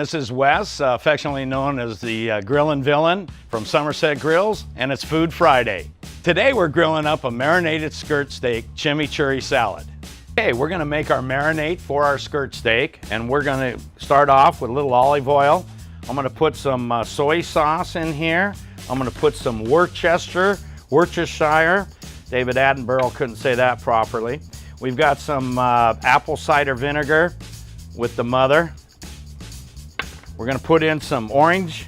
This is Wes, affectionately known as the Grillin' Villain from Summerset Grills, and it's Food Friday. Today we're grilling up a marinated skirt steak chimichurri salad. Okay, we're gonna make our marinade for our skirt steak, and we're gonna start off with a little olive oil. I'm gonna put some soy sauce in here. I'm gonna put some Worcestershire. David Attenborough couldn't say that properly. We've got some apple cider vinegar with the mother. We're gonna put in some orange,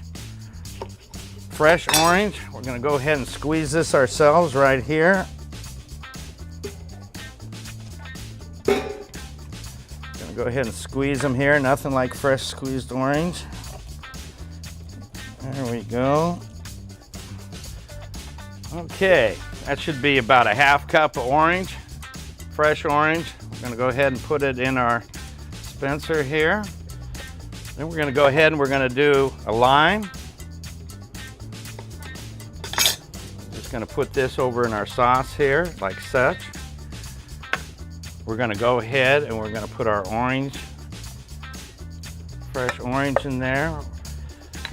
fresh orange. We're gonna go ahead and squeeze this ourselves right here. Gonna go ahead and squeeze them here, nothing like fresh squeezed orange. There we go. Okay, that should be about a half cup of orange, fresh orange. We're gonna go ahead and put it in our dispenser here. Then we're gonna go ahead and we're gonna do a lime. Just gonna put this over in our sauce here, like such. We're gonna go ahead and we're gonna put our orange, fresh orange in there.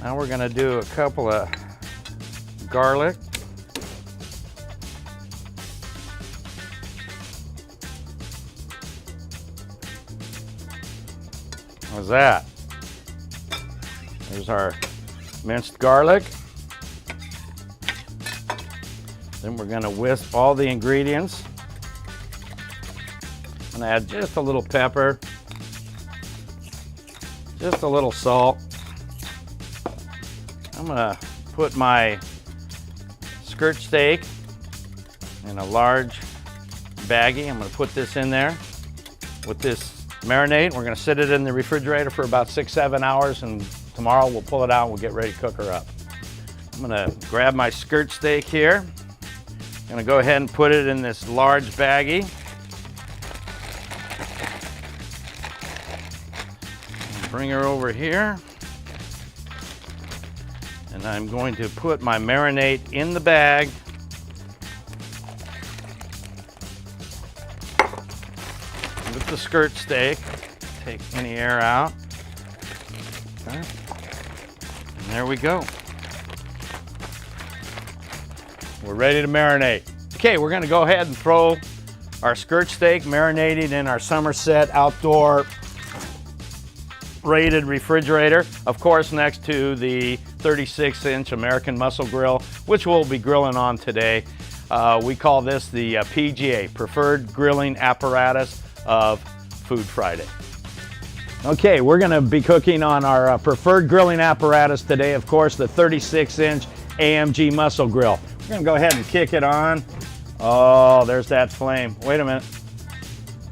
Now we're gonna do a couple of garlic. How's that? There's our minced garlic. Then we're gonna whisk all the ingredients. I'm gonna add just a little pepper, just a little salt. I'm gonna put my skirt steak in a large baggie. I'm gonna put this in there with this marinade. We're gonna sit it in the refrigerator for about 6-7 hours, and tomorrow we'll pull it out and we'll get ready to cook her up. I'm gonna grab my skirt steak here. I'm gonna go ahead and put it in this large baggie. Bring her over here. And I'm going to put my marinade in the bag. With the skirt steak, take any air out. Okay. And there we go. We're ready to marinate. Okay, we're gonna go ahead and throw our skirt steak marinated in our Summerset outdoor rated refrigerator, of course, next to the 36-inch American Muscle Grill, which we'll be grilling on today. We call this the PGA, Preferred Grilling Apparatus of Food Friday. Okay, we're gonna be cooking on our preferred grilling apparatus today, of course, the 36-inch AMG Muscle Grill. We're gonna go ahead and kick it on. Oh, there's that flame. Wait a minute.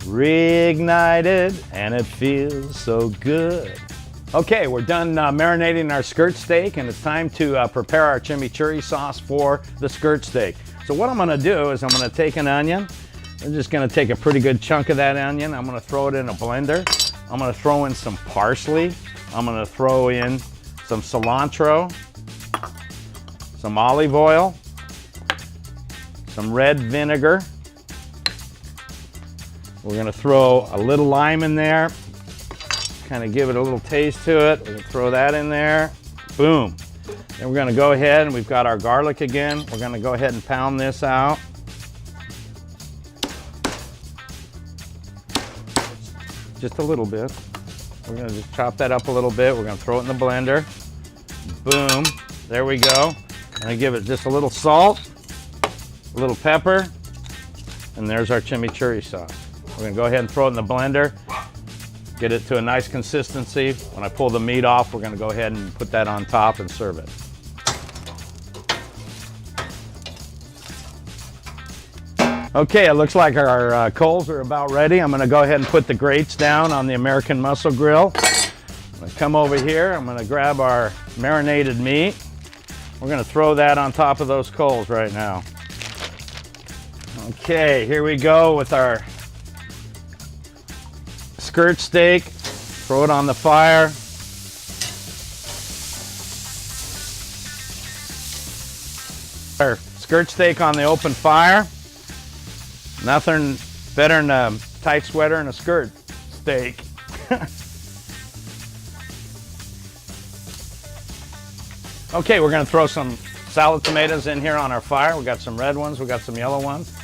Reignited, and it feels so good. Okay, we're done marinating our skirt steak, and it's time to prepare our chimichurri sauce for the skirt steak. So what I'm gonna do is I'm gonna take an onion. I'm just gonna take a pretty good chunk of that onion. I'm gonna throw it in a blender. I'm gonna throw in some parsley. I'm gonna throw in some cilantro, some olive oil, some red vinegar. We're gonna throw a little lime in there, kind of give it a little taste to it. We're gonna throw that in there, boom. Then we're gonna go ahead and we've got our garlic again. We're gonna go ahead and pound this out. Just a little bit. We're gonna just chop that up a little bit. We're gonna throw it in the blender. Boom, there we go. I'm gonna give it just a little salt, a little pepper, and there's our chimichurri sauce. We're gonna go ahead and throw it in the blender, get it to a nice consistency. When I pull the meat off, we're gonna go ahead and put that on top and serve it. Okay, it looks like our coals are about ready. I'm gonna go ahead and put the grates down on the American Muscle Grill. I'm gonna come over here, I'm gonna grab our marinated meat. We're gonna throw that on top of those coals right now. Okay, here we go with our skirt steak. Throw it on the fire. Our skirt steak on the open fire. Nothing better than a tight sweater and a skirt steak. Okay, we're gonna throw some salad tomatoes in here on our fire. We got some red ones, we got some yellow ones.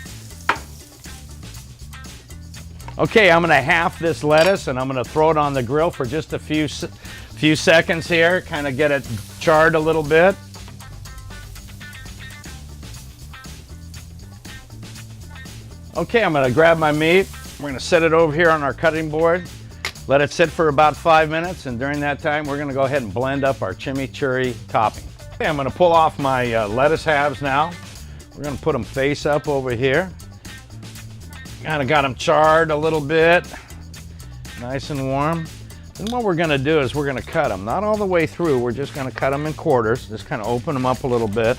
Okay, I'm gonna half this lettuce and I'm gonna throw it on the grill for just a few seconds here, kind of get it charred a little bit. Okay, I'm gonna grab my meat. We're gonna set it over here on our cutting board, let it sit for about 5 minutes, and during that time, we're gonna go ahead and blend up our chimichurri topping. Okay, I'm gonna pull off my lettuce halves now. We're gonna put them face up over here. Kind of got them charred a little bit, nice and warm. Then what we're gonna do is we're gonna cut them, not all the way through, we're just gonna cut them in quarters, just kind of open them up a little bit,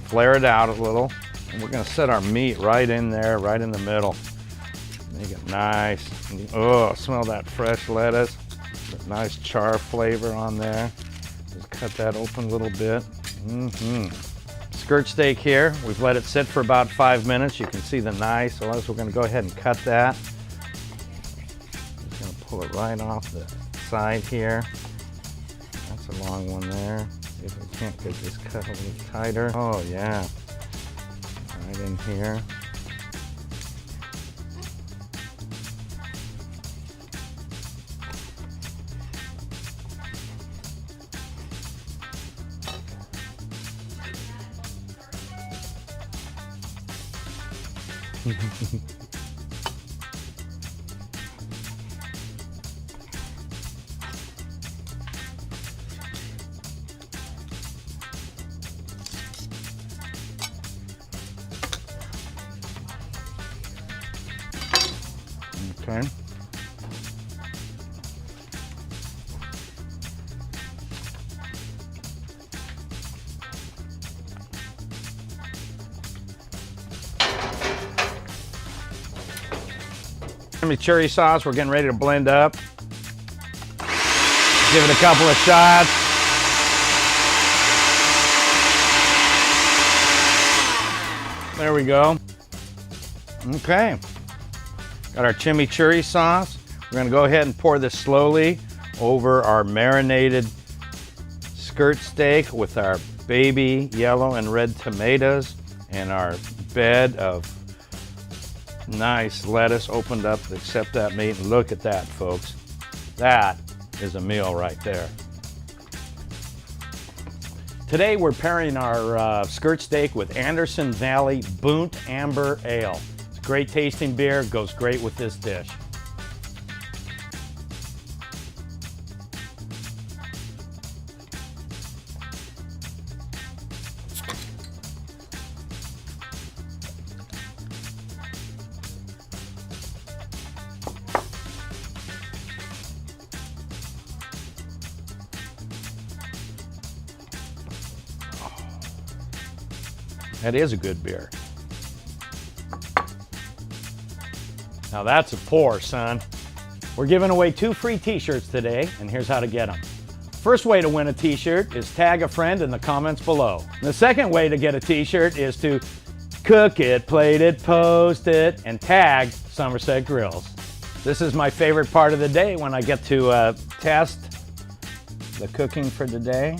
flare it out a little, and we're gonna set our meat right in there, right in the middle. Make it nice. Oh, smell that fresh lettuce. That nice char flavor on there. Just cut that open a little bit. Skirt steak here. We've let it sit for about 5 minutes. You can see the nice. So we're going to go ahead and cut that. Just going to pull it right off the side here. That's a long one there. See if we can't get this cut a little tighter. Oh yeah. Right in here. Okay. Chimichurri sauce, we're getting ready to blend up. Give it a couple of shots. There we go. Okay. Got our chimichurri sauce. We're gonna go ahead and pour this slowly over our marinated skirt steak with our baby yellow and red tomatoes and our bed of nice lettuce opened up to accept that meat. And look at that, folks. That is a meal right there. Today we're pairing our skirt steak with Anderson Valley Boont Amber Ale. It's a great tasting beer, goes great with this dish. That is a good beer. Now that's a pour, son. We're giving away 2 free t-shirts today, and here's how to get them. First way to win a t-shirt is tag a friend in the comments below. The second way to get a t-shirt is to cook it, plate it, post it, and tag Summerset Grills. This is my favorite part of the day when I get to test the cooking for the day.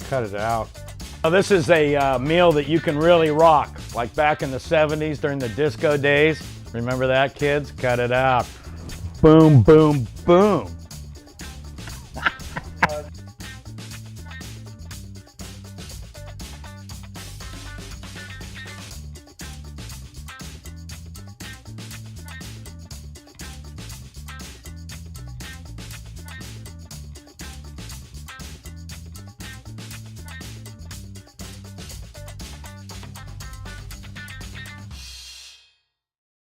Cut it out. Now, this is a meal that you can really rock, like back in the 70s during the disco days. Remember that, kids? Cut it out. Boom, boom, boom.